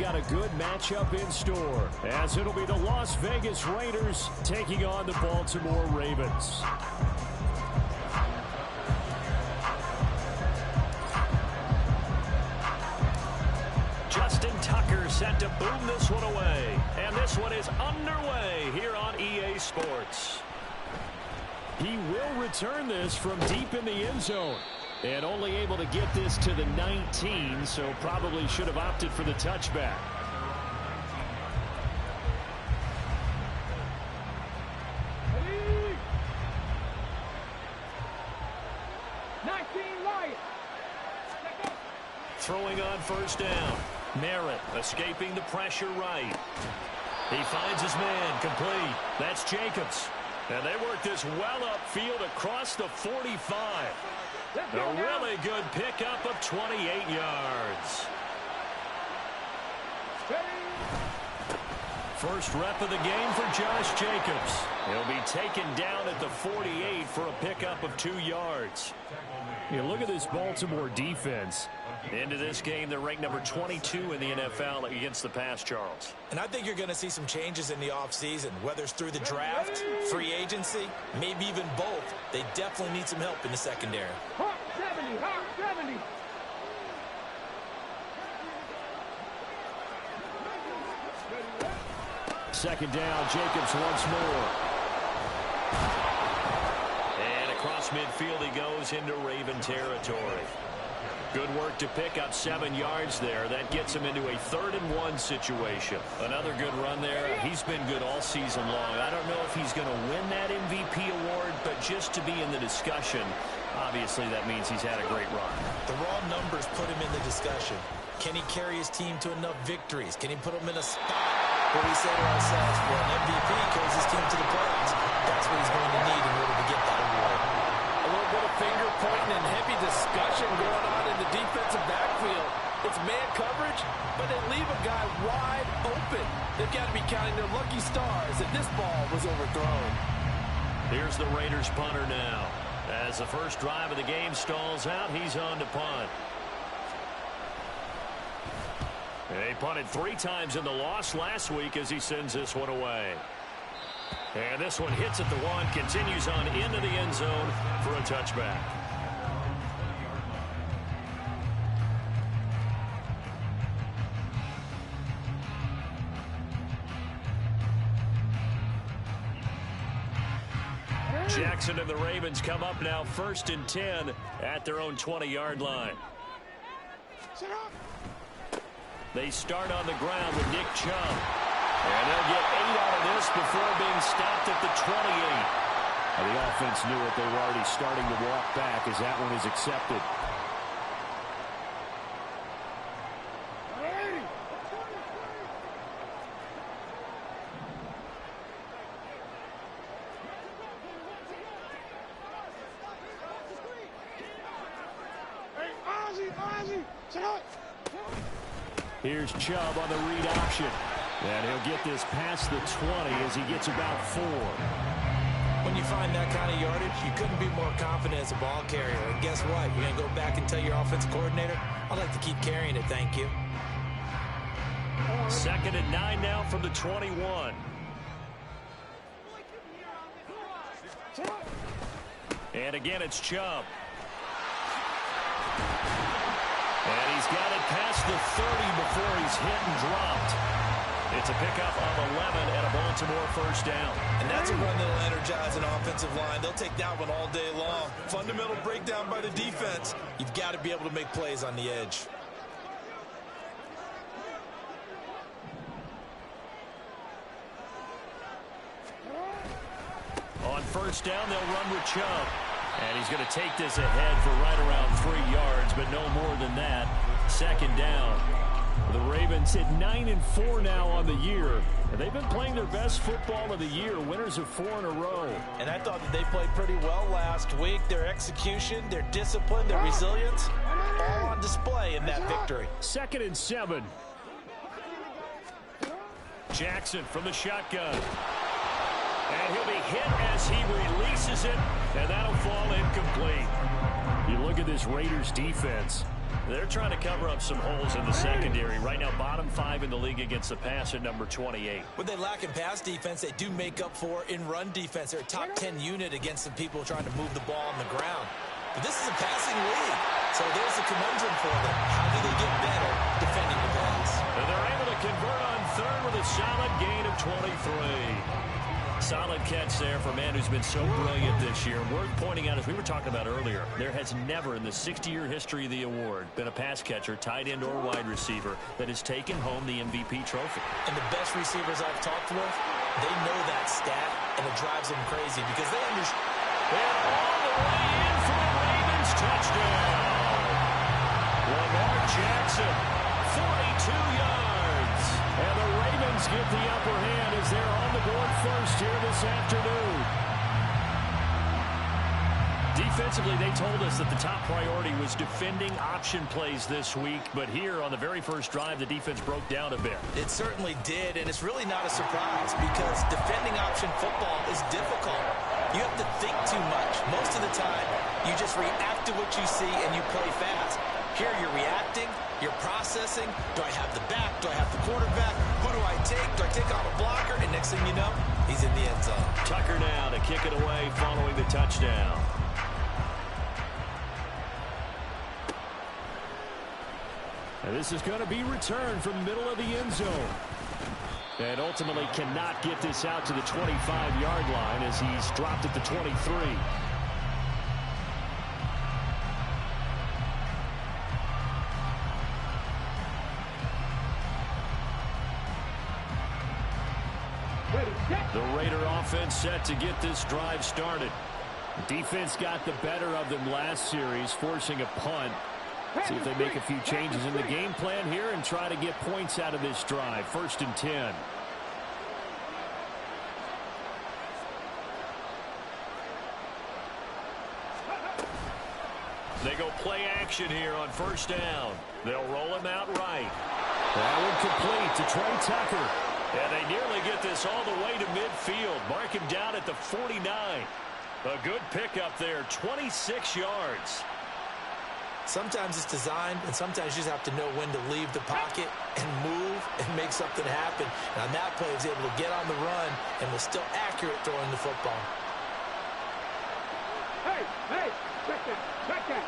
got a good matchup in store, as it'll be the Las Vegas Raiders taking on the Baltimore Ravens. Justin Tucker set to boom this one away. And this one is underway here on EA Sports. He will return this from deep in the end zone. And only able to get this to the 19, so probably should have opted for the touchback. Throwing on first down. Merritt escaping the pressure right. He finds his man complete. That's Jacobs. And they work this well upfield across the 45. A really good pickup of 28 yards. First rep of the game for Josh Jacobs. He'll be taken down at the 48 for a pickup of 2 yards. You look at this Baltimore defense. Into this game, they're ranked number 22 in the NFL against the pass, Charles. And I think you're going to see some changes in the offseason, whether it's through the draft, free agency, maybe even both. They definitely need some help in the secondary. Hawk 70, Hawk 70. Second down, Jacobs once more. And across midfield he goes into Raven territory. Good work to pick up 7 yards there. That gets him into a 3rd-and-1 situation. Another good run there. He's been good all season long. I don't know if he's going to win that MVP award, but just to be in the discussion, obviously that means he's had a great run. The raw numbers put him in the discussion. Can he carry his team to enough victories? Can he put them in a spot where we say to ourselves, well, an MVP carries his team to the playoffs? That's what he's going to need in order to get that award. A little bit of finger pointing and heavy discussion going on in the defensive backfield. It's man coverage, but they leave a guy wide open. They've got to be counting their lucky stars that this ball was overthrown. Here's the Raiders punter now. As the first drive of the game stalls out, he's on to punt. They punted 3 times in the loss last week as he sends this one away. And this one hits at the 1, continues on into the end zone for a touchback. Jackson and the Ravens come up now 1st and 10 at their own 20-yard line. They start on the ground with Nick Chubb. And they'll get 8 out of this before being stopped at the 28. And the offense knew it. They were already starting to walk back as that one is accepted. Here's Chubb on the read option. And he'll get this past the 20 as he gets about 4. When you find that kind of yardage, you couldn't be more confident as a ball carrier. And guess what? You're going to go back and tell your offensive coordinator, I'd like to keep carrying it, thank you. 2nd and 9 now from the 21. And again, it's Chubb. And he's got it past the 30 before he's hit and dropped. It's a pickup of 11 and a Baltimore first down. And that's a run that'll energize an offensive line. They'll take that one all day long. Fundamental breakdown by the defense. You've got to be able to make plays on the edge. On first down, they'll run with Chubb. And he's going to take this ahead for right around 3 yards, but no more than that. 2nd down. The Ravens hit 9-4 now on the year. And they've been playing their best football of the year. Winners of 4 in a row. And I thought that they played pretty well last week. Their execution, their discipline, their resilience, all on display in that victory. 2nd and 7. Jackson from the shotgun. And he'll be hit as he releases it, and that'll fall incomplete. You look at this Raiders defense. They're trying to cover up some holes in the secondary. Right now, bottom 5 in the league against the pass at number 28. What they lack in pass defense, they do make up for in run defense. They're a top 10 unit against some people trying to move the ball on the ground. But this is a passing league, so there's a conundrum for them. How do they get better defending the pass? And they're able to convert on third with a solid gain of 23. Solid catch there for a man who's been so brilliant this year. Worth pointing out, as we were talking about earlier, there has never in the 60-year history of the award been a pass catcher, tight end, or wide receiver that has taken home the MVP trophy. And the best receivers I've talked with, they know that stat, and it drives them crazy because they understand. And all the way in for the Ravens touchdown. Lamar Jackson, 42 yards. And the Ravens get the upper hand as they're on the board first here this afternoon. Defensively, they told us that the top priority was defending option plays this week. But here on the very first drive, the defense broke down a bit. It certainly did, and it's really not a surprise because defending option football is difficult. You have to think too much. Most of the time, you just react to what you see and you play fast. Here you're reacting, you're processing. Do I have the back? Do I have the quarterback? Who do I take? Do I take on a blocker? And next thing you know, he's in the end zone. Tucker now to kick it away following the touchdown. And this is going to be returned from the middle of the end zone. And ultimately cannot get this out to the 25-yard line as he's dropped at the 23. The Raider offense set to get this drive started. Defense got the better of them last series, forcing a punt. See if they make a few changes in the game plan here and try to get points out of this drive. 1st and 10. They go play action here on 1st down. They'll roll him out right. That one complete to Trey Tucker. And they nearly get this all the way to midfield. Mark him down at the 49. A good pickup there, 26 yards. Sometimes it's designed, and sometimes you just have to know when to leave the pocket and move and make something happen. And on that play, he was able to get on the run and was still accurate throwing the football. Hey, check that.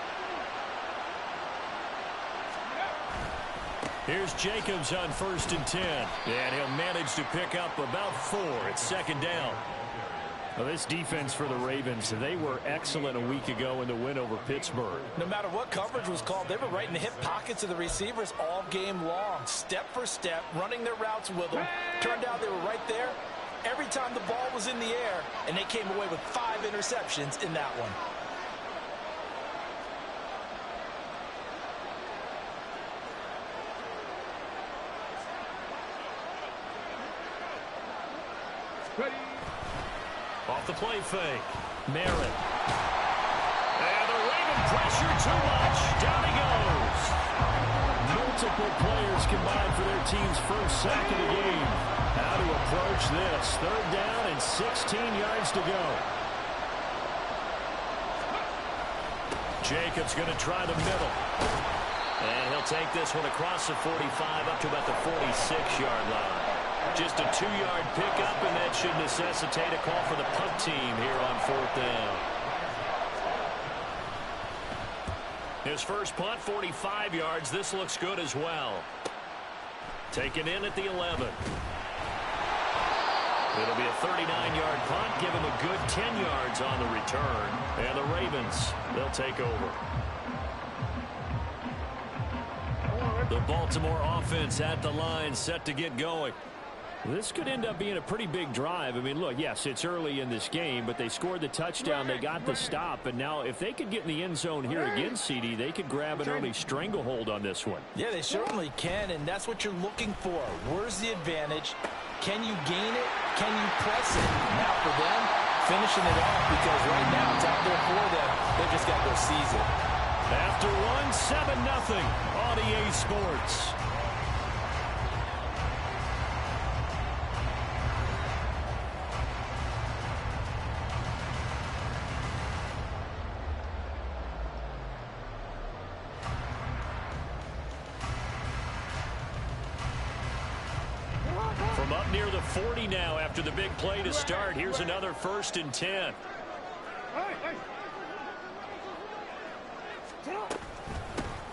Here's Jacobs on 1st and 10. And he'll manage to pick up about 4. It's 2nd down. Well, this defense for the Ravens, they were excellent a week ago in the win over Pittsburgh. No matter what coverage was called, they were right in the hip pockets of the receivers all game long, step for step, running their routes with them. Turned out they were right there every time the ball was in the air, and they came away with 5 interceptions in that one. Off the play fake. Merritt. And the Raven pressure too much. Down he goes. Multiple players combined for their team's first sack of the game. How to approach this. 3rd down and 16 yards to go. Jacobs going to try the middle. And he'll take this one across the 45 up to about the 46-yard line. Just a 2-yard pickup, and that should necessitate a call for the punt team here on 4th down. His first punt, 45 yards. This looks good as well. Taken in at the 11. It'll be a 39-yard punt. Give him a good 10 yards on the return. And the Ravens, they'll take over. The Baltimore offense at the line, set to get going. This could end up being a pretty big drive. I mean, look, yes, it's early in this game, but they scored the touchdown. They got the stop. And now if they could get in the end zone here again, CD, they could grab an early stranglehold on this one. Yeah, they certainly can, and that's what you're looking for. Where's the advantage? Can you gain it? Can you press it? Now for them, finishing it off because right now it's out there for them. They've just got to go seize it. After one, 7-0 on EA Sports. From up near the 40 now after the big play to start. Here's another 1st and 10.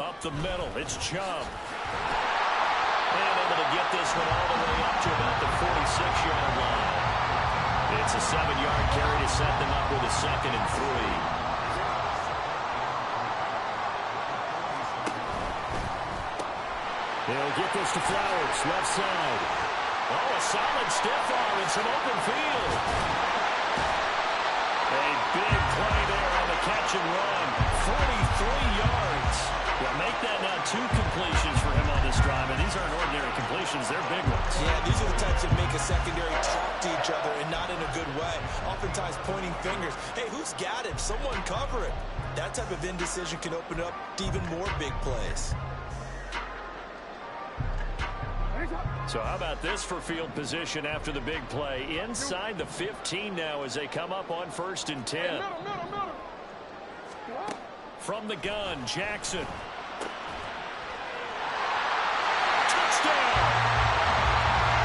Up the middle, it's Chubb. And able to get this one all the way up to about the 46-yard line. It's a 7-yard carry to set them up with a 2nd and 3. They'll get this to Flowers, left side. Oh, a solid stiff arm and some open field. A big play there on the catch and run. 43 yards. Well, make that now 2 completions for him on this drive, and these aren't ordinary completions. They're big ones. Yeah, these are the types that make a secondary talk to each other, and not in a good way. Oftentimes pointing fingers. Hey, who's got him? Someone cover it. That type of indecision can open up to even more big plays. So how about this for field position after the big play? Inside the 15 now as they come up on 1st and 10. From the gun, Jackson. Touchdown!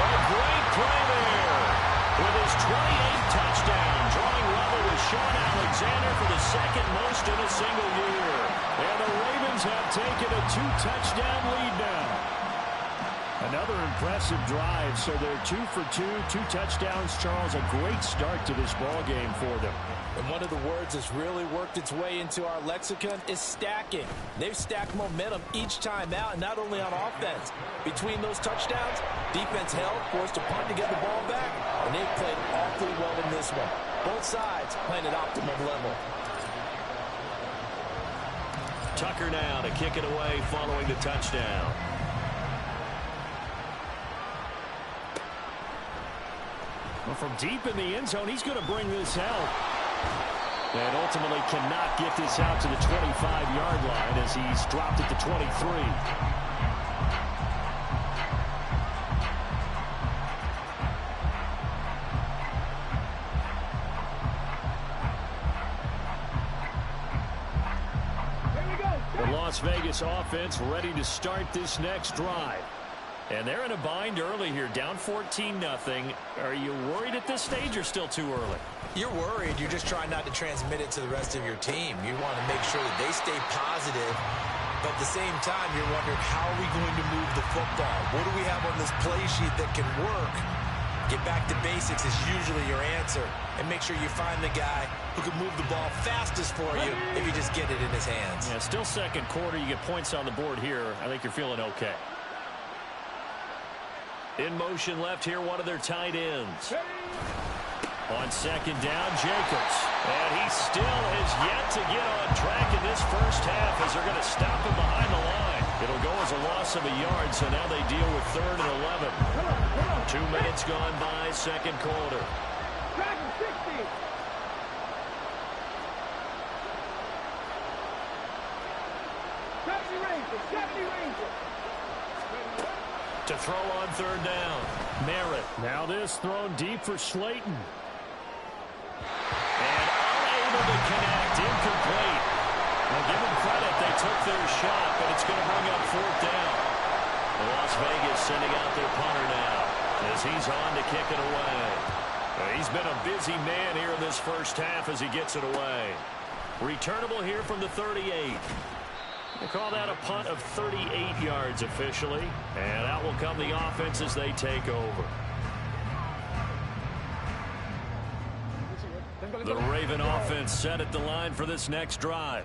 A great play there. With his 28th touchdown, drawing level with Sean Alexander for the 2nd most in a single year. And the Ravens have taken a 2-touchdown lead now. Another impressive drive, so they're 2 for 2, 2 touchdowns. Charles, a great start to this ball game for them. And one of the words that's really worked its way into our lexicon is stacking. They've stacked momentum each time out, and not only on offense. Between those touchdowns, defense held, forced to punt to get the ball back, and they've played awfully well in this one. Both sides playing at optimum level. Tucker now to kick it away following the touchdown. Well, from deep in the end zone, he's going to bring this out. And ultimately cannot get this out to the 25-yard line as he's dropped it to 23. The Las Vegas offense ready to start this next drive. And they're in a bind early here, down 14-0. Are you worried at this stage or still too early? You're worried. You're just trying not to transmit it to the rest of your team. You want to make sure that they stay positive, but at the same time, you're wondering, how are we going to move the football? What do we have on this play sheet that can work? Get back to basics is usually your answer, and make sure you find the guy who can move the ball fastest for you if you just get it in his hands. Yeah, still 2nd quarter. You get points on the board here. I think you're feeling okay. In motion left here, one of their tight ends. On 2nd down, Jacobs. And he still has yet to get on track in this first half as they're going to stop him behind the line. It'll go as a loss of a yard, so now they deal with 3rd and 11. 2 minutes gone by, 2nd quarter. To throw on 3rd down. Merritt. Now this thrown deep for Slayton. And unable to connect. Incomplete. Now give them credit. They took their shot, but it's going to bring up 4th down. Las Vegas sending out their punter now as he's on to kick it away. He's been a busy man here in this first half as he gets it away. Returnable here from the 38. They call that a punt of 38 yards officially. And out will come the offense as they take over. The Raven offense set at the line for this next drive.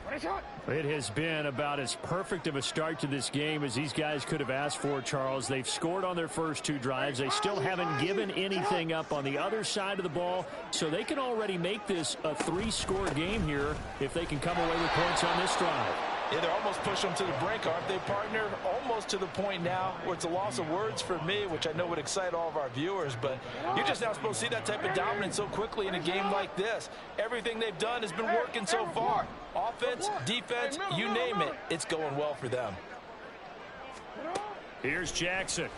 It has been about as perfect of a start to this game as these guys could have asked for, Charles. They've scored on their first 2 drives. They still haven't given anything up on the other side of the ball, so they can already make this a 3-score game here if they can come away with points on this drive. Yeah, they're almost pushing them to the brink, aren't they, partner? Almost to the point now where it's a loss of words for me, which I know would excite all of our viewers, but you're just now supposed to see that type of dominance so quickly in a game like this. Everything they've done has been working so far. Offense, defense, you name it, it's going well for them. Here's Jackson.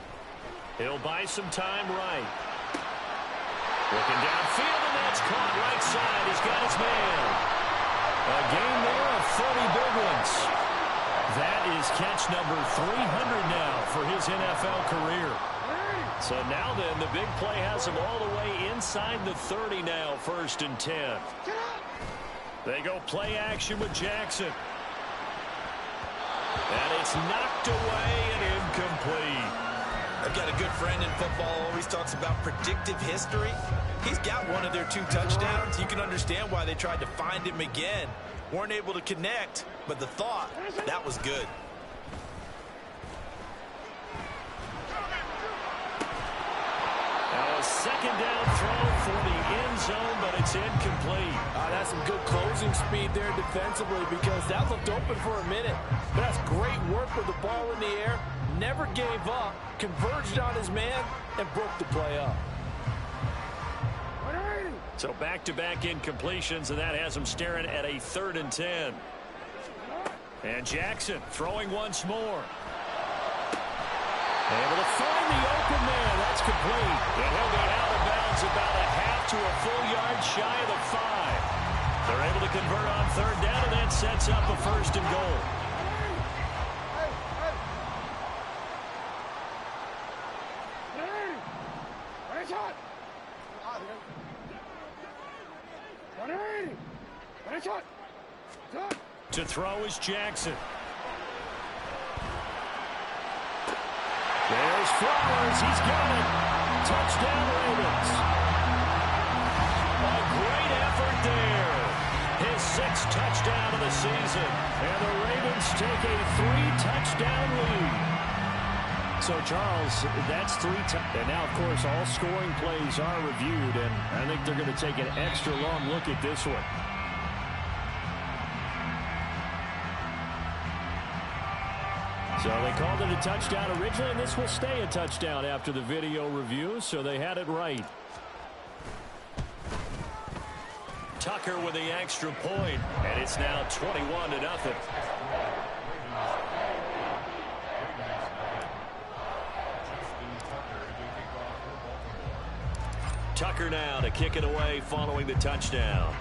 He'll buy some time right. Looking downfield, and that's caught right side. He's got his man. A gain there of 30 big ones. That is catch number 300 now for his NFL career. So now then, the big play has them all the way inside the 30 now, 1st and 10. They go play action with Jackson. And it's knocked away and incomplete. I've got a good friend in football, always talks about predictive history. He's got one of their 2 touchdowns. You can understand why they tried to find him again. Weren't able to connect, but the thought, that was good. Now a 2nd down throw for the end zone, but it's incomplete. That's some good closing speed there defensively because that looked open for a minute. But that's great work with the ball in the air. Never gave up, converged on his man, and broke the play up. So back-to-back incompletions, and that has them staring at a 3rd and 10. And Jackson throwing once more. Able to find the open man. That's complete. And he'll be out of bounds about a half to a full yard shy of the 5. They're able to convert on 3rd down, and that sets up a 1st and goal. To throw is Jackson. There's Flowers. He's got it. Touchdown, Ravens. A great effort there. His 6th touchdown of the season. And the Ravens take a 3-touchdown lead. So, Charles, that's 3 touchdowns. And now, of course, all scoring plays are reviewed. And I think they're going to take an extra long look at this one. So they called it a touchdown originally, and this will stay a touchdown after the video review, so they had it right. Tucker with the extra point, and it's now 21-0. Tucker now to kick it away following the touchdown.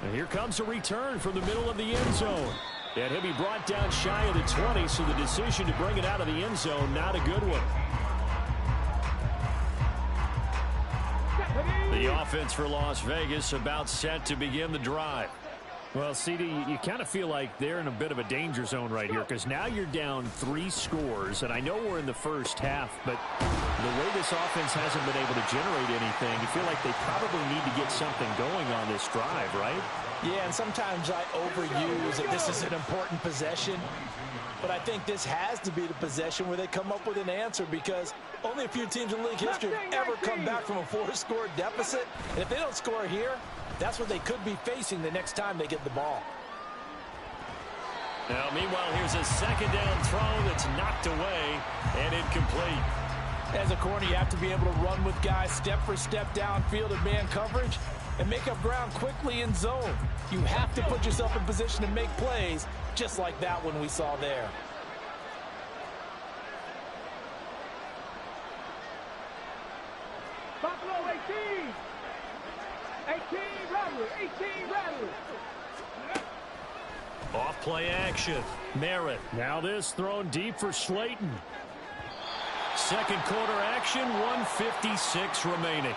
And here comes a return from the middle of the end zone. And he'll be brought down shy of the 20, so the decision to bring it out of the end zone, not a good one. The offense for Las Vegas about set to begin the drive. Well, CD, you kind of feel like they're in a bit of a danger zone right here because now you're down 3 scores, and I know we're in the first half, but the way this offense hasn't been able to generate anything, you feel like they probably need to get something going on this drive, right? Yeah, and sometimes I overuse that this is an important possession, but I think this has to be the possession where they come up with an answer because only a few teams in league history have ever come back from a 4-score deficit, and if they don't score here, that's what they could be facing the next time they get the ball. Now, meanwhile, here's a 2nd down throw that's knocked away and incomplete. As a corner, you have to be able to run with guys step for step downfield in man coverage and make up ground quickly in zone. You have to put yourself in position to make plays just like that one we saw there. Buffalo 18. 18 Rattlers. 18 Rattlers. Off play action. Merritt. Now this thrown deep for Slayton. 2nd quarter action, 1:56 remaining.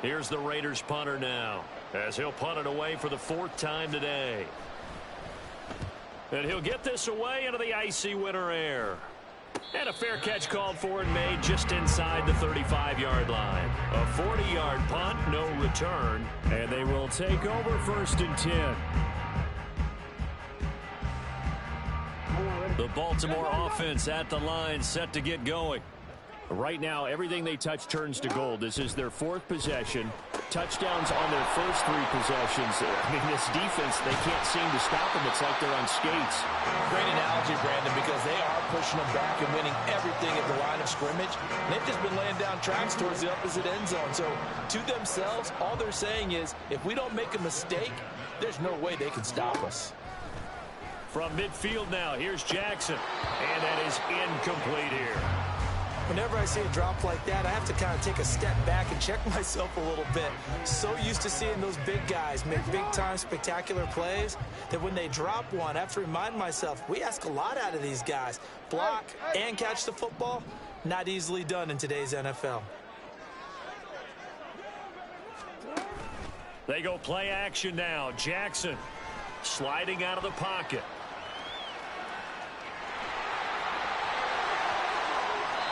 Here's the Raiders punter now, as he'll punt it away for the 4th time today. And he'll get this away into the icy winter air. And a fair catch called for and made just inside the 35-yard line. A 40-yard punt, no return, and they will take over 1st and 10. The Baltimore offense at the line, set to get going. Right now, everything they touch turns to gold. This is their 4th possession. Touchdowns on their first 3 possessions. I mean, this defense, they can't seem to stop them. It's like they're on skates. Great analogy, Brandon, because they are pushing them back and winning everything at the line of scrimmage. And they've just been laying down tracks towards the opposite end zone. So, to themselves, all they're saying is, if we don't make a mistake, there's no way they can stop us. From midfield now, here's Jackson. And that is incomplete here. Whenever I see a drop like that, I have to kind of take a step back and check myself a little bit. So used to seeing those big guys make big-time spectacular plays that when they drop one, I have to remind myself, we ask a lot out of these guys. Block and catch the football, not easily done in today's NFL. They go play action now. Jackson sliding out of the pocket.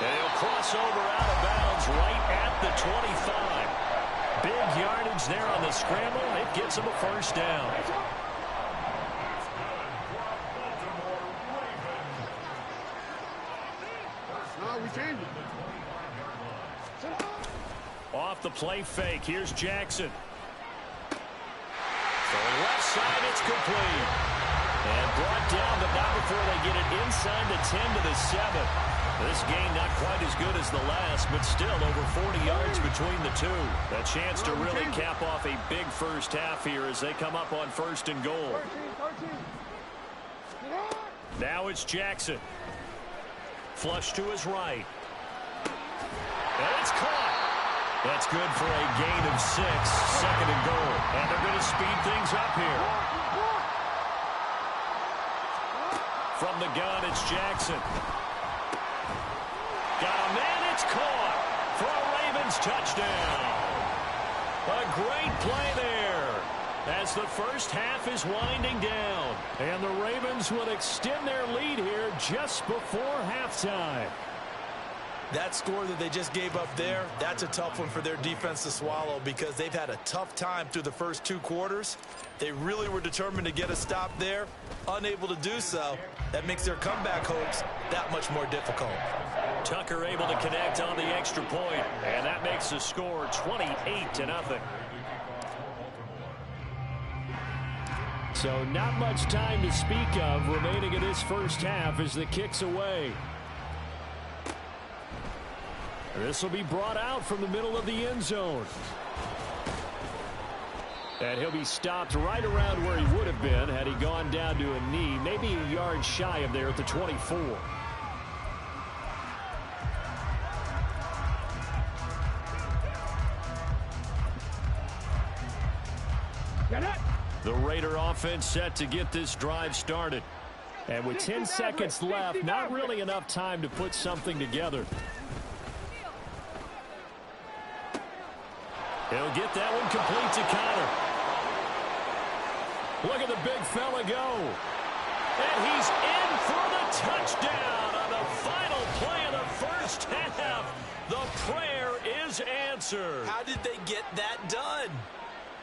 They'll cross over out of bounds right at the 25. Big yardage there on the scramble. It gets them a first down. Off the play fake. Here's Jackson. Going left side, it's complete. And brought down, but not before they get it inside the 10 to the 7. This game not quite as good as the last, but still over 40 yards between the two. A chance to really cap off a big first half here as they come up on 1st and goal. Now it's Jackson. Flush to his right. And it's caught. That's good for a gain of 6, 2nd and goal. And they're going to speed things up here. From the gun, it's Jackson. Got a man, it's caught for a Ravens touchdown. A great play there as the first half is winding down. And the Ravens will extend their lead here just before halftime. That score that they just gave up there, that's a tough one for their defense to swallow because they've had a tough time through the first 2 quarters. They really were determined to get a stop there, unable to do so. That makes their comeback hopes that much more difficult. Tucker able to connect on the extra point, and that makes the score 28-0. So not much time to speak of remaining in this first half as the kick's away. This will be brought out from the middle of the end zone. And he'll be stopped right around where he would have been had he gone down to a knee, maybe a yard shy of there at the 24. The Raider offense set to get this drive started. And with 10 seconds left, not really enough time to put something together. He'll get that one complete to Connor. Look at the big fella go. And he's in for the touchdown on the final play of the first half. The prayer is answered. How did they get that done?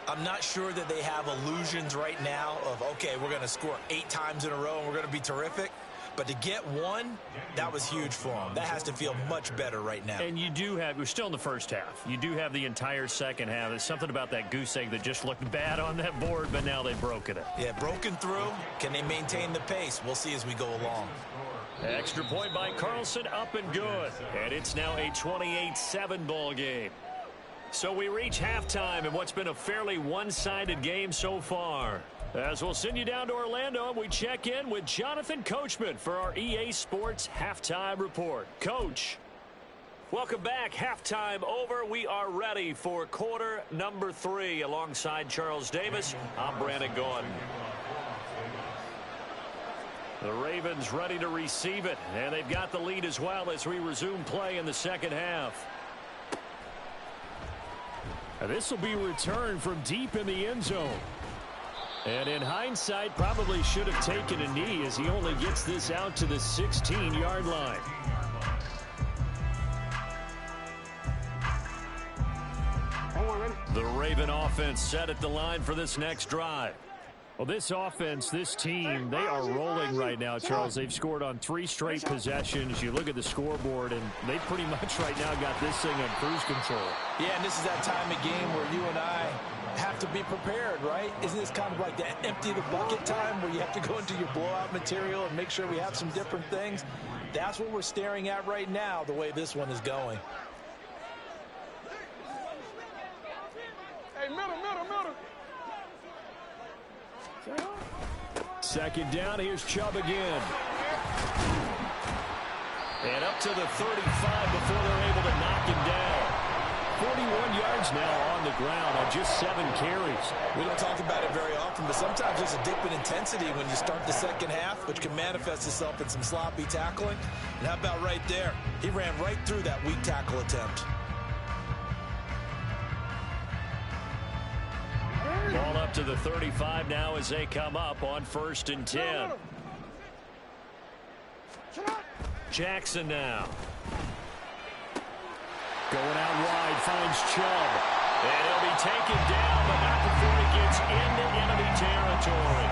I'm not sure that they have illusions right now of, okay, we're going to score 8 times in a row and we're going to be terrific. But to get one, that was huge for them. That has to feel much better right now. And you do have, we're still in the first half. You do have the entire second half. There's something about that goose egg that just looked bad on that board, but now they've broken it. Yeah, broken through. Can they maintain the pace? We'll see as we go along. Extra point by Carlson, up and good. And it's now a 28-7 ball game. So we reach halftime in what's been a fairly one-sided game so far. As we'll send you down to Orlando, and we check in with Jonathan Coachman for our EA Sports Halftime Report. Coach, welcome back. Halftime over. We are ready for quarter number 3. Alongside Charles Davis, I'm Brandon Gordon. The Ravens ready to receive it, and they've got the lead as well as we resume play in the second half. This will be returned from deep in the end zone. And in hindsight, probably should have taken a knee as he only gets this out to the 16-yard line. The Raven offense set at the line for this next drive. Well, this offense, this team, they are rolling right now, Charles. They've scored on 3 straight possessions. You look at the scoreboard, and they pretty much right now got this thing on cruise control. Yeah, and this is that time of game where you and I have to be prepared, right? Isn't this kind of like that empty the bucket time where you have to go into your blowout material and make sure we have some different things? That's what we're staring at right now, the way this one is going. Hey, middle. Second down, here's Chubb again. And up to the 35 before they're able to knock him down. 41 yards now on the ground on just 7 carries. We don't talk about it very often, but sometimes there's a dip in intensity when you start the second half, which can manifest itself in some sloppy tackling. And how about right there? He ran right through that weak tackle attempt. Ball up to the 35 now as they come up on 1st and 10. Jackson now. Going out wide, finds Chubb. And he'll be taken down, but not before he gets into enemy territory.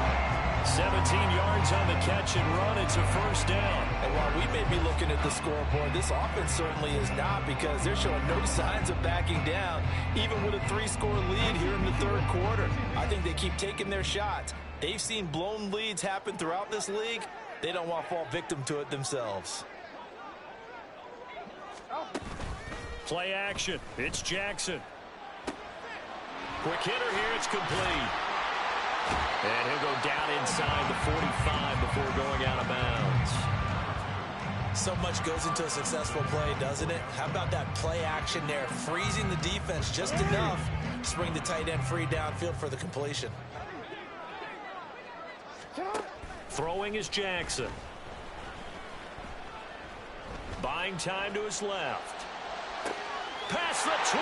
17 yards on the catch and run. It's a 1st down. And while we may be looking at the scoreboard, this offense certainly is not, because they're showing no signs of backing down, even with a 3-score lead here in the 3rd quarter. I think they keep taking their shots. They've seen blown leads happen throughout this league. They don't want to fall victim to it themselves. Play action. It's Jackson. Quick hitter here. It's complete. And he'll go down inside the 45 before going out of bounds. So much goes into a successful play, doesn't it? How about that play action there? Freezing the defense just enough to bring the tight end free downfield for the completion. Throwing is Jackson. Buying time to his left. Past the 20.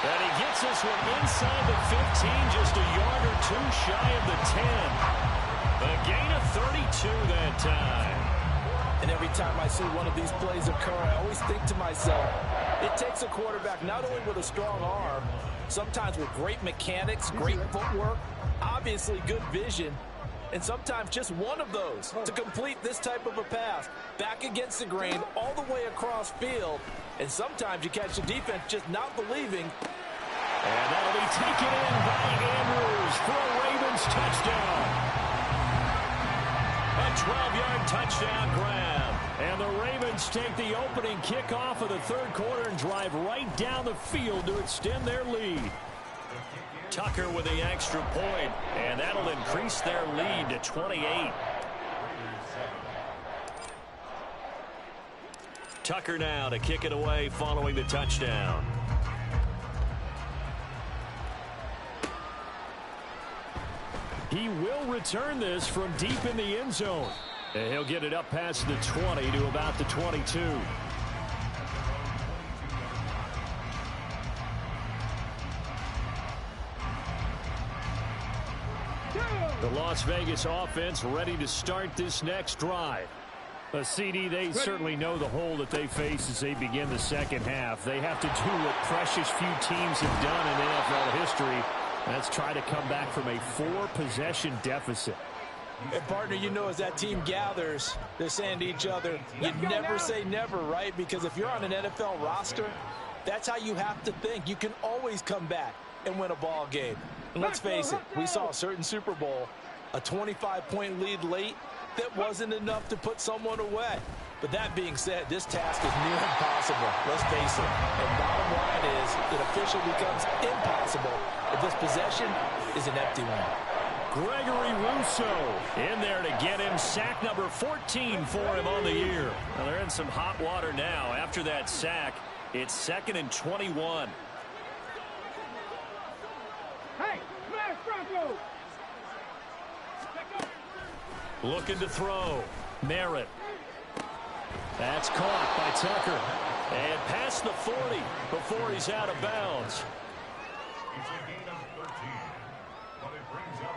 And he gets this one inside the 15, just a yard or 2 shy of the 10. A gain of 32 that time. And every time I see one of these plays occur, I always think to myself, it takes a quarterback not only with a strong arm, sometimes with great mechanics, great footwork, obviously good vision, and sometimes just one of those to complete this type of a pass. Back against the grain, all the way across field, and sometimes you catch the defense just not believing. And that'll be taken in by Andrews for a Ravens touchdown. A 12-yard touchdown grab. And the Ravens take the opening kickoff of the 3rd quarter and drive right down the field to extend their lead. Tucker with the extra point, and that'll increase their lead to 28. Tucker now to kick it away following the touchdown. He will return this from deep in the end zone. And he'll get it up past the 20 to about the 22. The Las Vegas offense ready to start this next drive. A CD, they certainly know the hole that they face as they begin the second half. They have to do what precious few teams have done in NFL history. That's try to come back from a 4-possession deficit. And partner, you know, as that team gathers, they're saying to each other, you never say never, right? Because if you're on an NFL roster, that's how you have to think. You can always come back and win a ball game. And let's face it, we saw a certain Super Bowl, a 25-point lead late, that wasn't enough to put someone away. But that being said, this task is near impossible. Let's face it. And bottom line is, it officially becomes impossible if this possession is an empty one. Gregory Rousseau in there to get him sack number 14 for him on the year. Well, they're in some hot water now. After that sack, it's 2nd and 21. Hey, smash Bronco! Looking to throw. Merritt. That's caught by Tucker. And past the 40 before he's out of bounds. It's a gain of 13, but it brings up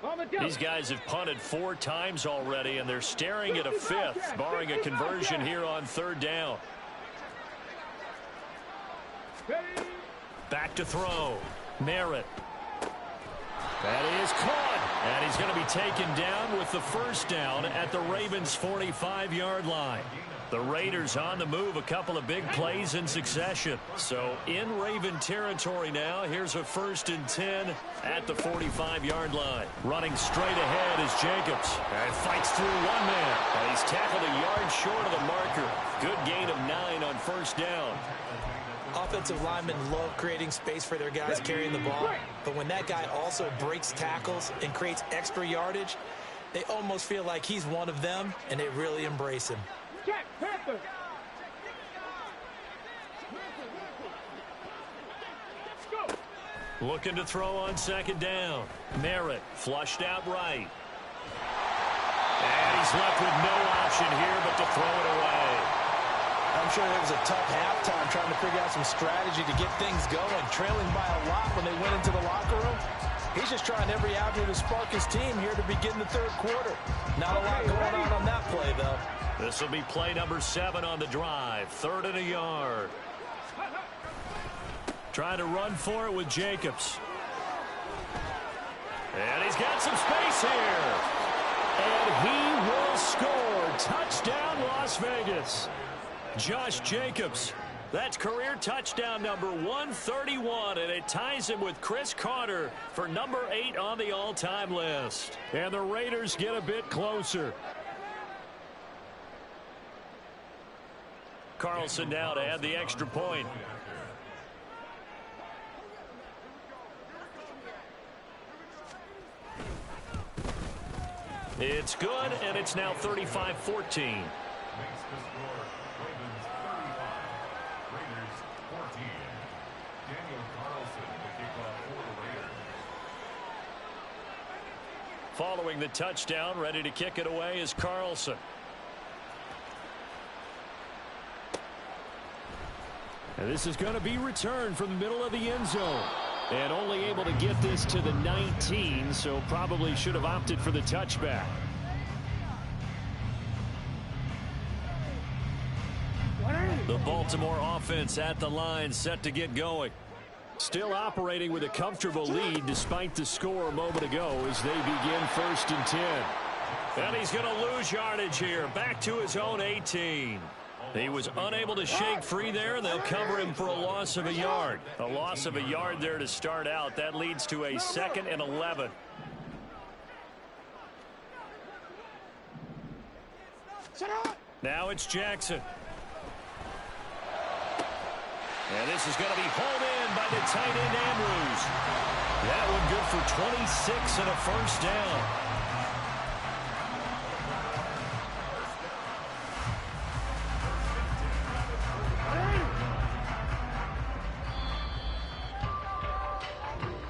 3rd down. These guys have punted 4 times already, and they're staring at a 5th, barring a conversion here on 3rd down. Back to throw. Merritt. That is caught. And he's going to be taken down with the 1st down at the Ravens' 45-yard line. The Raiders on the move, a couple of big plays in succession. So in Raven territory now, here's a 1st and 10 at the 45-yard line. Running straight ahead is Jacobs. And fights through one man. And he's tackled a yard short of the marker. Good gain of 9 on 1st down. Offensive linemen love creating space for their guys carrying the ball. But when that guy also breaks tackles and creates extra yardage, They almost feel like he's one of them, and they really embrace him. Check, Panther. Let's go. Looking to throw on second down. Merritt flushed out right. And he's left with no option here but to throw it away. I'm sure it was a tough halftime trying to figure out some strategy to get things going, trailing by a lot when they went into the locker room. He's just trying every avenue to spark his team here to begin the third quarter. Not a lot going on that play, though. This will be play number 7 on the drive. 3rd and a yard. Trying to run for it with Jacobs. And he's got some space here. And he will score. Touchdown, Las Vegas. Josh Jacobs. That's career touchdown number 131, and it ties him with Chris Carter for number 8 on the all-time list. And the Raiders get a bit closer. Carlson now to add the extra point. It's good, and it's now 35-14. Following the touchdown, ready to kick it away is Carlson. And this is going to be returned from the middle of the end zone. And only able to get this to the 19, so probably should have opted for the touchback. The Baltimore offense at the line, set to get going. Still operating with a comfortable lead despite the score a moment ago as they begin 1st and 10. And he's going to lose yardage here, back to his own 18. He was unable to shake free there, and they'll cover him for a loss of a yard. A loss of a yard there to start out. That leads to a 2nd and 11. Now it's Jackson. And this is going to be hauled in by the tight end Andrews. That one good for 26 and a 1st down.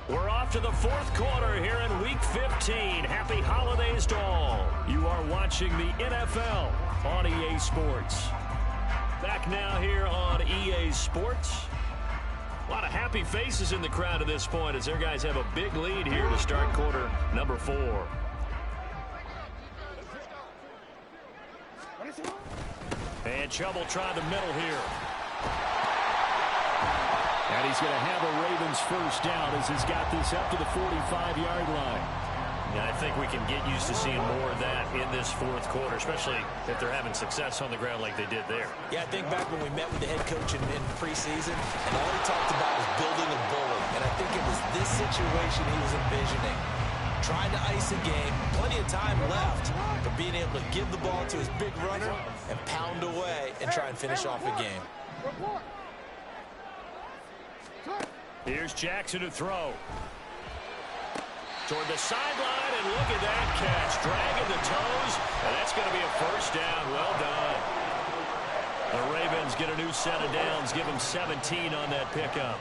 We're off to the 4th quarter here in Week 15. Happy holidays to all. You are watching the NFL on EA Sports. Back now here on EA Sports. A lot of happy faces in the crowd at this point as their guys have a big lead here to start quarter number 4. And trouble trying the middle here. And he's going to have a Ravens 1st down as he's got this up to the 45-yard line. Yeah, I think we can get used to seeing more of that in this 4th quarter, especially if they're having success on the ground like they did there. Yeah, I think back when we met with the head coach in preseason, and all he talked about was building a bully. And I think it was this situation he was envisioning. Trying to ice a game, plenty of time left, but being able to give the ball to his big runner and pound away and try and finish off a game. Here's Jackson to throw. Toward the sideline, and look at that catch. Dragging the toes, and that's going to be a 1st down. Well done. The Ravens get a new set of downs, give them 17 on that pickup.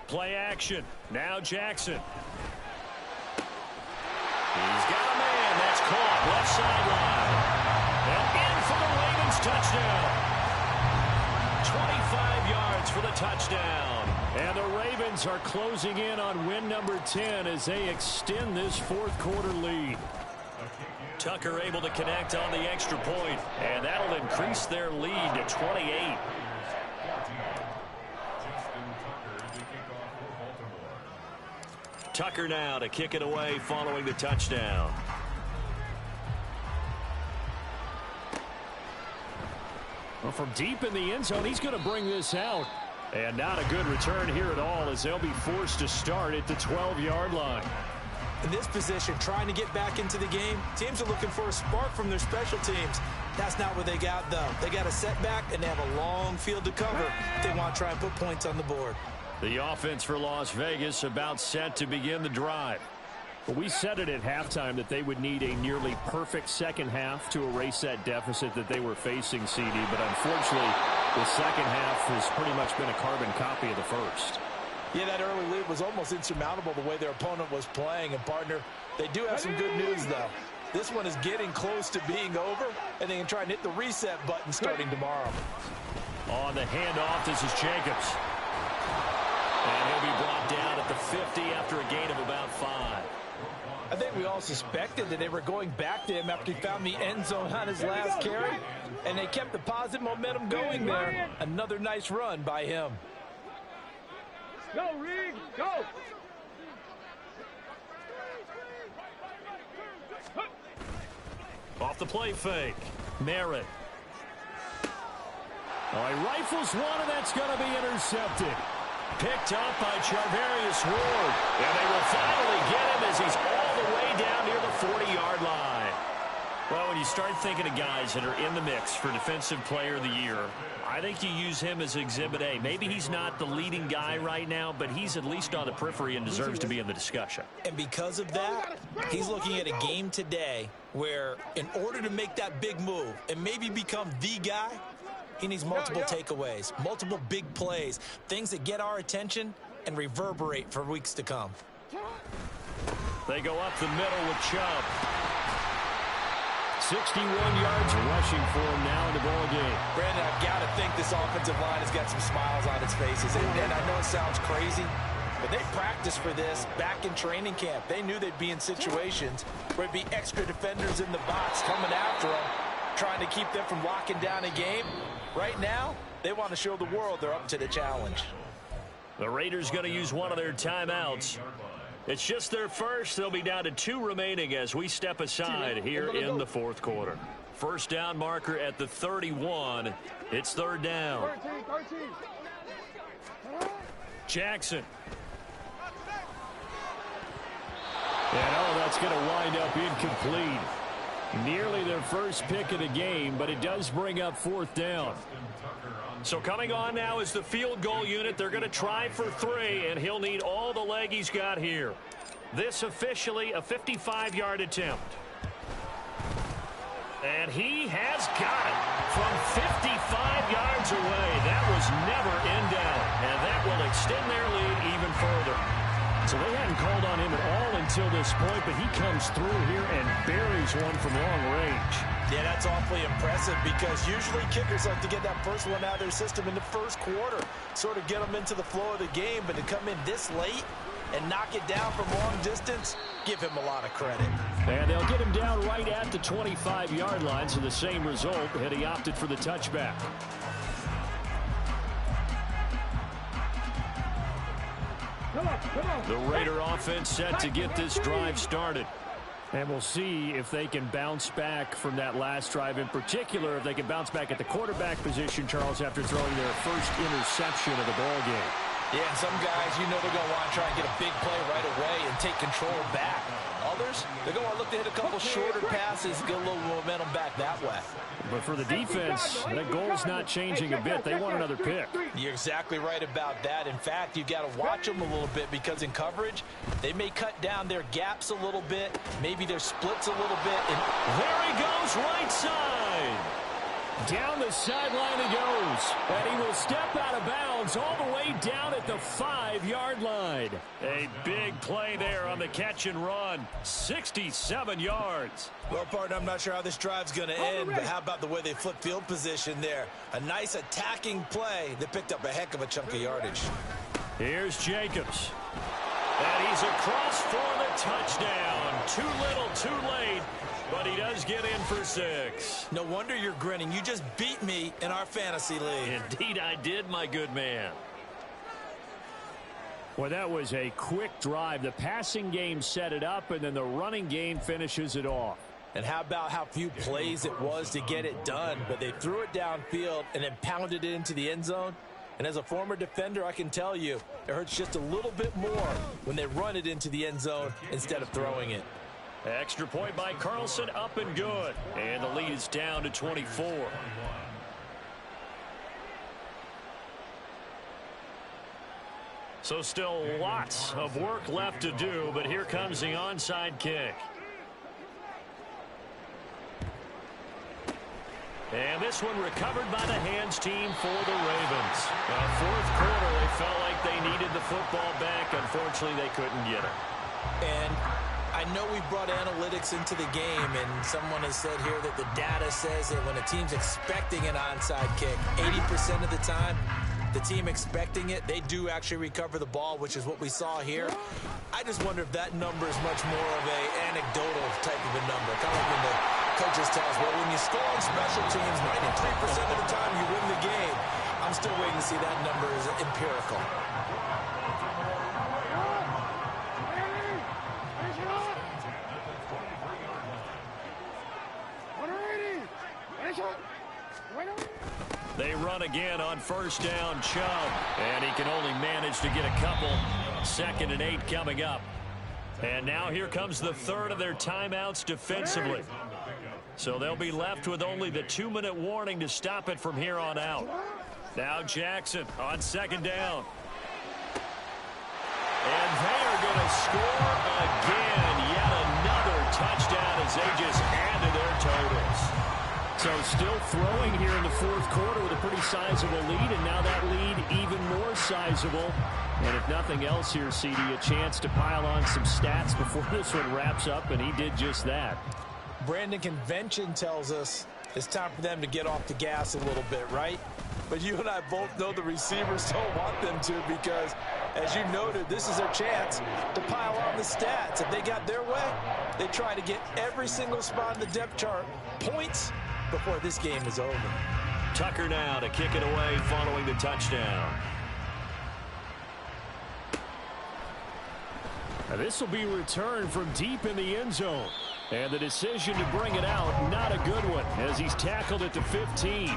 Play action. Now Jackson. He's got a man. That's caught. Left sideline. And in for the Ravens touchdown. 25 yards for the touchdown. And the Ravens are closing in on win number 10 as they extend this 4th quarter lead. Tucker able to connect on the extra point, and that'll increase their lead to 28. Tucker now to kick it away following the touchdown. Well, from deep in the end zone, he's going to bring this out. And not a good return here at all as they'll be forced to start at the 12-yard line. In this position, trying to get back into the game, teams are looking for a spark from their special teams. That's not what they got, though. They got a setback, and they have a long field to cover if they want to try and put points on the board. The offense for Las Vegas about set to begin the drive. But we said it at halftime that they would need a nearly perfect second half to erase that deficit that they were facing, CD. But unfortunately, the second half has pretty much been a carbon copy of the first. Yeah, that early lead was almost insurmountable the way their opponent was playing. And, partner, they do have some good news, though. This one is getting close to being over, and they can try and hit the reset button starting tomorrow. On the handoff, this is Jacobs. And he'll be brought down at the 50 after a gain of about 5. I think we all suspected that they were going back to him after he found the end zone on his last carry, and they kept the positive momentum going there. Another nice run by him. Go, Reed, go! Off the play fake. Merritt. Oh, he rifles one, and that's going to be intercepted. Picked up by Charvarius Ward. And they will finally get him as he's all the way down near the 40-yard line. Well, when you start thinking of guys that are in the mix for Defensive Player of the Year, I think you use him as Exhibit A. Maybe he's not the leading guy right now, but he's at least on the periphery and deserves to be in the discussion. And because of that, he's looking at a game today where in order to make that big move and maybe become the guy, he needs multiple takeaways, multiple big plays, things that get our attention and reverberate for weeks to come. They go up the middle with Chubb. 61 yards rushing for him now in the ball game. Brandon, I've got to think this offensive line has got some smiles on its faces. And I know it sounds crazy, but they practiced for this back in training camp. They knew they'd be in situations where it'd be extra defenders in the box coming after them, trying to keep them from locking down a game. Right now, they want to show the world they're up to the challenge. The Raiders going to use one of their timeouts. It's just their first. They'll be down to 2 remaining as we step aside here in the fourth quarter. First down marker at the 31. It's third down. 13. Jackson. And that's going to wind up incomplete. Nearly their first pick of the game, but it does bring up fourth down. So coming on now is the field goal unit. They're going to try for 3, and he'll need all the leg he's got here. This officially a 55-yard attempt. And he has got it from 55 yards away. That was never in doubt, and that will extend their lead even further. So they hadn't called on him at all until this point, but he comes through here and buries one from long range. Yeah, that's awfully impressive because usually kickers like to get that first one out of their system in the first quarter, sort of get them into the flow of the game, but to come in this late and knock it down from long distance, give him a lot of credit. And they'll get him down right at the 25-yard line, so the same result had he opted for the touchback. The Raider offense set to get this drive started. And we'll see if they can bounce back from that last drive. In particular, if they can bounce back at the quarterback position, Charles, after throwing their first interception of the ball game. Yeah, and some guys, you know they're going to want to try and get a big play right away and take control back. Others, they're going to look to hit a couple shorter passes, get a little momentum back that way. But for the defense, that goal's not changing a bit. They want another pick. You're exactly right about that. In fact, you've got to watch them a little bit because in coverage, they may cut down their gaps a little bit, maybe their splits a little bit. And there he goes, right side. Down the sideline he goes, and he will step out of bounds all the way down at the 5-yard line. A big play there on the catch and run. 67 yards. Well, partner, I'm not sure how this drive's going to end, but how about the way they flip field position there? A nice attacking play that picked up a heck of a chunk of yardage. Here's Jacobs. And he's across for the touchdown. Too little, too late. But he does get in for 6. No wonder you're grinning. You just beat me in our fantasy league. Indeed I did, my good man. Well, that was a quick drive. The passing game set it up, and then the running game finishes it off. And how about how few plays it was to get it done? But they threw it downfield and then pounded it into the end zone. And as a former defender, I can tell you, it hurts just a little bit more when they run it into the end zone instead of throwing it. Extra point by Carlson, up and good. And the lead is down to 24. So still lots of work left to do, but here comes the onside kick. And this one recovered by the hands team for the Ravens. Fourth quarter, they felt like they needed the football back. Unfortunately, they couldn't get it. And I know we brought analytics into the game, and someone has said here that the data says that when a team's expecting an onside kick, 80% of the time, the team expecting it, they do actually recover the ball, which is what we saw here. I just wonder if that number is much more of an anecdotal type of a number. Kind of like when the coaches tell us, well, when you score on special teams, 93% of the time you win the game. I'm still waiting to see that number is empirical. They run again on first down, Chubb. And he can only manage to get a couple. 2nd and 8 coming up. And now here comes the third of their timeouts defensively. So they'll be left with only the 2-minute warning to stop it from here on out. Now Jackson on 2nd down. And they are going to score again. Yet another touchdown as they just add to their totals. So still throwing here in the fourth quarter with a pretty sizable lead, and now that lead even more sizable. And if nothing else here, CD, a chance to pile on some stats before this one wraps up, and he did just that. Brandon, convention tells us it's time for them to get off the gas a little bit, right? But you and I both know the receivers don't want them to because, as you noted, this is their chance to pile on the stats. If they got their way, they try to get every single spot in the depth chart points before this game is over. Tucker now to kick it away following the touchdown. Now this will be returned from deep in the end zone. And the decision to bring it out, not a good one, as he's tackled at the 15.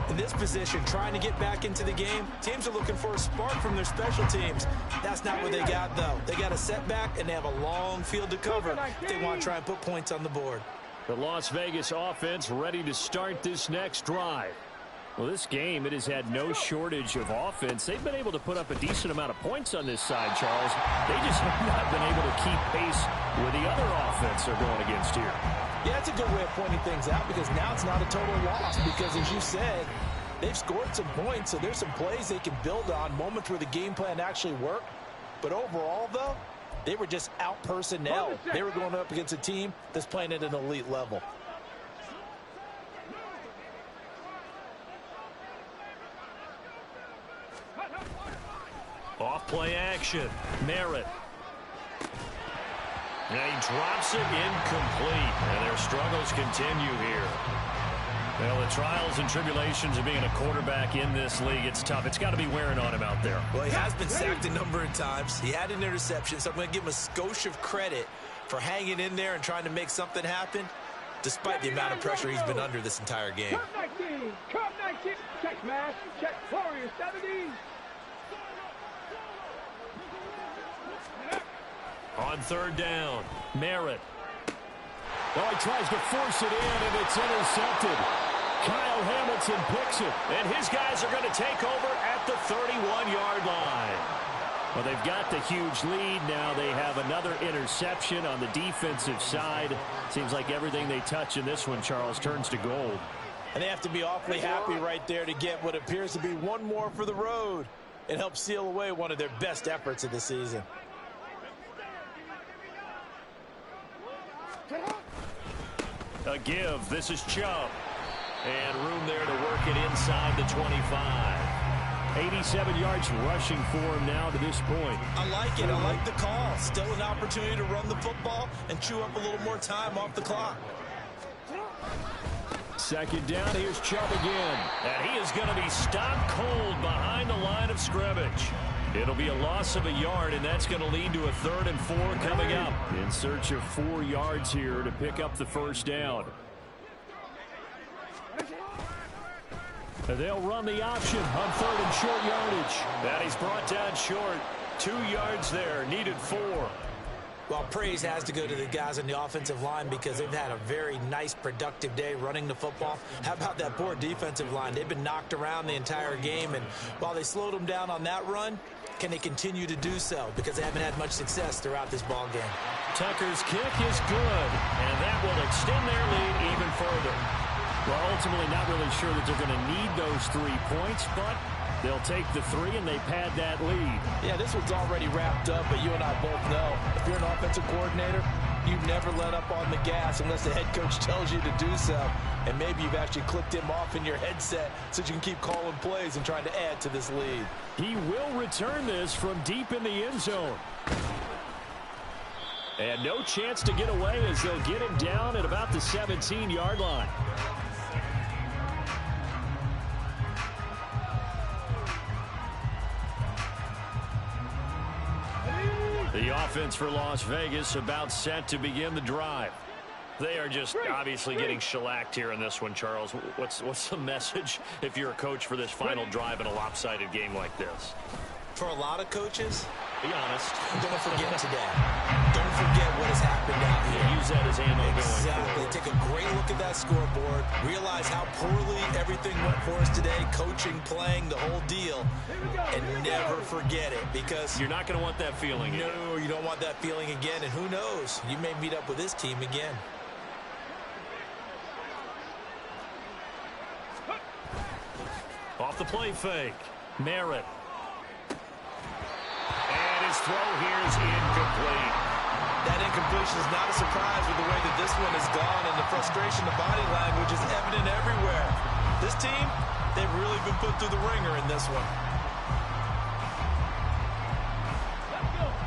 In this position, trying to get back into the game, teams are looking for a spark from their special teams. That's not what they got, though. They got a setback, and they have a long field to cover if they want to try and put points on the board. The Las Vegas offense ready to start this next drive. Well, this game, it has had no shortage of offense. They've been able to put up a decent amount of points on this side, Charles. They just have not been able to keep pace with the other offense they're going against here. Yeah, that's a good way of pointing things out because now it's not a total loss because, as you said, they've scored some points, so there's some plays they can build on, moments where the game plan actually worked. But overall, though, they were just out-personnel. They were going up against a team that's playing at an elite level. Off-play action. Merritt. Now he drops it incomplete. And their struggles continue here. Well, the trials and tribulations of being a quarterback in this league, it's tough. It's got to be wearing on him out there. Well, he has been sacked a number of times. He had an interception, so I'm going to give him a skosh of credit for hanging in there and trying to make something happen, despite the amount of pressure he's been under this entire game. Cut 19, cut 19, check mash, check Warrior 70. On third down, Merritt. Oh, he tries to force it in, and it's intercepted. Kyle Hamilton picks it. And his guys are going to take over at the 31-yard line. Well, they've got the huge lead. Now they have another interception on the defensive side. Seems like everything they touch in this one, Charles, turns to gold. And they have to be awfully happy right there to get what appears to be one more for the road and help seal away one of their best efforts of the season. A give. This is Chubb. And room there to work it inside the 25. 87 yards rushing for him now to this point. I like it. I like the call. Still an opportunity to run the football and chew up a little more time off the clock. Second down. Here's Chubb again. And he is going to be stopped cold behind the line of scrimmage. It'll be a loss of a yard, and that's going to lead to a 3rd and 4 coming up. In search of 4 yards here to pick up the first down. They'll run the option on 3rd and short yardage. And he's brought down short. 2 yards there, needed 4. Well, praise has to go to the guys on the offensive line because they've had a very nice, productive day running the football. How about that poor defensive line? They've been knocked around the entire game, and while they slowed them down on that run, can they continue to do so? Because they haven't had much success throughout this ball game. Tucker's kick is good, and that will extend their lead even further. Well, ultimately not really sure that they're going to need those 3 points, but they'll take the 3 and they pad that lead. Yeah, this one's already wrapped up, but you and I both know if you're an offensive coordinator, you never let up on the gas unless the head coach tells you to do so. And maybe you've actually clicked him off in your headset so you can keep calling plays and trying to add to this lead. He will return this from deep in the end zone. And no chance to get away as they'll get him down at about the 17-yard line. The offense for Las Vegas about set to begin the drive. They are just obviously getting shellacked here in this one, Charles. What's the message if you're a coach for this final drive in a lopsided game like this? For a lot of coaches, be honest. Don't forget today. Don't forget what has happened out here. Use that as ammo going Exactly. forward. Take a great look at that scoreboard. Realize how poorly everything went for us today. Coaching, playing, the whole deal. And never forget it because you're not going to want that feeling again. No, you don't want that feeling again. And who knows? You may meet up with this team again. Off the play fake. Merritt. And his throw here is incomplete. That incompletion is not a surprise with the way that this one has gone, and the frustration, the body language is evident everywhere. This team, they've really been put through the ringer in this one.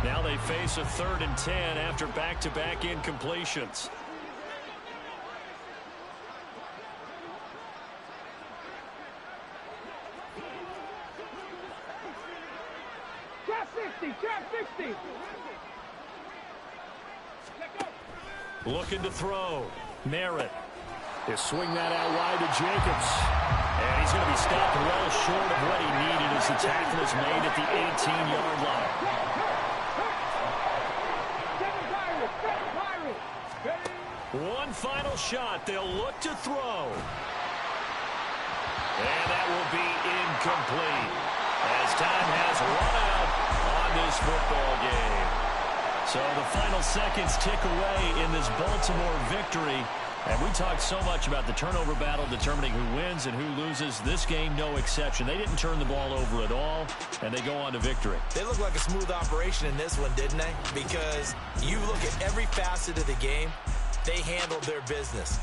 Now they face a 3rd and 10 after back-to-back incompletions. Trap 60. Looking to throw. Merritt. He'll swing that out wide to Jacobs. And he's going to be stopped well short of what he needed as the tackle is made at the 18-yard line. One final shot. They'll look to throw. And that will be incomplete as time has run out on this football game. So the final seconds tick away in this Baltimore victory. And we talked so much about the turnover battle determining who wins and who loses. This game, no exception. They didn't turn the ball over at all, and they go on to victory. They look like a smooth operation in this one, didn't they? Because you look at every facet of the game, they handled their business.